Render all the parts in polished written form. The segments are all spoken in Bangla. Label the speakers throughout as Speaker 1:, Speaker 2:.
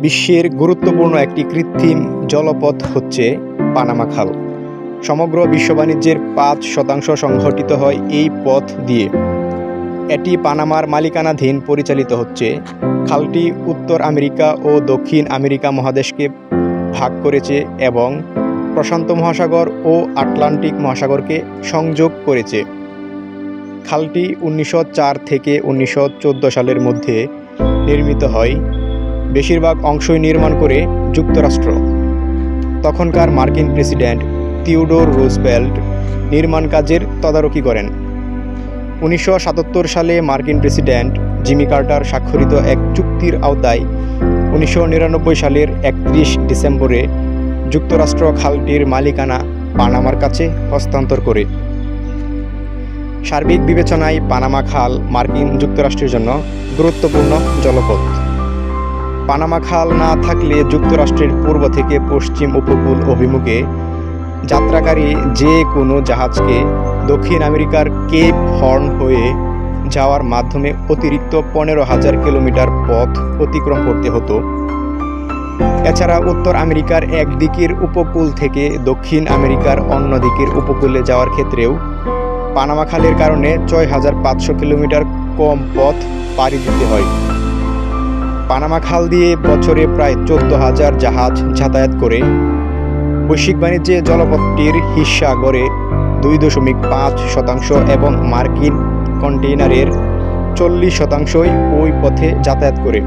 Speaker 1: বিশ্বের গুরুত্বপূর্ণ একটি কৃত্রিম জলপথ হচ্ছে পানামা খাল। সমগ্র বিশ্ব বাণিজ্যের ৫% সংঘটিত হয় এই পথ দিয়ে। এটি পানামার মালিকানাধীন পরিচালিত হচ্ছে। খালটি উত্তর আমেরিকা ও দক্ষিণ আমেরিকা মহাদেশকে ভাগ করেছে এবং প্রশান্ত মহাসাগর ও আটলান্টিক মহাসাগরকে সংযোগ করেছে। খালটি ১৯০৪ থেকে ১৯১৪ সালের মধ্যে নির্মিত হয়। বেশিরভাগ অংশই নির্মাণ করে যুক্তরাষ্ট্র। তখনকার মার্কিন প্রেসিডেন্ট থিওডোর রুজভেল্ট নির্মাণ কাজের তদারকি করেন। ১৯৭৭ সালে মার্কিন প্রেসিডেন্ট জিমি কার্টার স্বাক্ষরিত এক চুক্তির আওতায় ১৯৯৯ সালের ৩১ ডিসেম্বরে যুক্তরাষ্ট্র খালটির মালিকানা পানামার কাছে হস্তান্তর করে। সার্বিক বিবেচনায় পানামা খাল মার্কিন যুক্তরাষ্ট্রের জন্য গুরুত্বপূর্ণ জলপথ। পানামা খাল না থাকলে যুক্তরাষ্ট্রের পূর্ব থেকে পশ্চিম উপকূল অভিমুখে যাত্রাকারী যে কোনো জাহাজকে দক্ষিণ আমেরিকার কেপ হর্ন হয়ে যাওয়ার মাধ্যমে অতিরিক্ত ১৫,০০০ কিলোমিটার পথ অতিক্রম করতে হতো। এছাড়া উত্তর আমেরিকার এক দিকের উপকূল থেকে দক্ষিণ আমেরিকার অন্য দিকের উপকূলে যাওয়ার ক্ষেত্রেও পানামা খালের কারণে ৬,৫০০ কিলোমিটার কম পথ পাড়ি দিতে হয়। পানামা খাল দিয়ে বছরে প্রায় ১৪,০০০ জাহাজ যাতায়াত করে। বৈশ্বিক বাণিজ্যে জলপথটির হিস্সা গড়ে ২.৫% এবং মার্কিন কন্টেইনারের ৪০%ই ওই পথে যাতায়াত করে।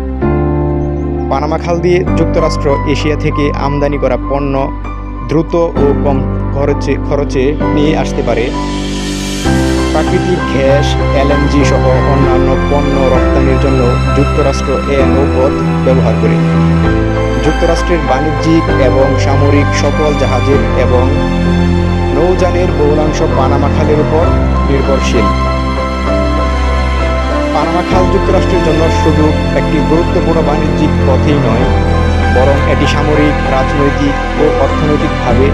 Speaker 1: পানামা খাল দিয়ে যুক্তরাষ্ট্র এশিয়া থেকে আমদানি করা পণ্য দ্রুত ও কম খরচে নিয়ে আসতে পারে। প্রাকৃতিক গ্যাস, এলএনজি সহ অন্যান্য পণ্য রপ্তানির জন্য যুক্তরাষ্ট্র এ নৌপথ ব্যবহার করে। যুক্তরাষ্ট্রের বাণিজ্যিক এবং সামরিক সকল জাহাজের এবং নৌযানের বহুলাংশ পানামা খালের উপর নির্ভরশীল। পানামা খাল যুক্তরাষ্ট্রের জন্য শুধু একটি গুরুত্বপূর্ণ বাণিজ্যিক পথই নয়, বরং এটি সামরিক, রাজনৈতিক ও অর্থনৈতিকভাবে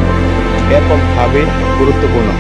Speaker 1: ব্যাপকভাবে গুরুত্বপূর্ণ।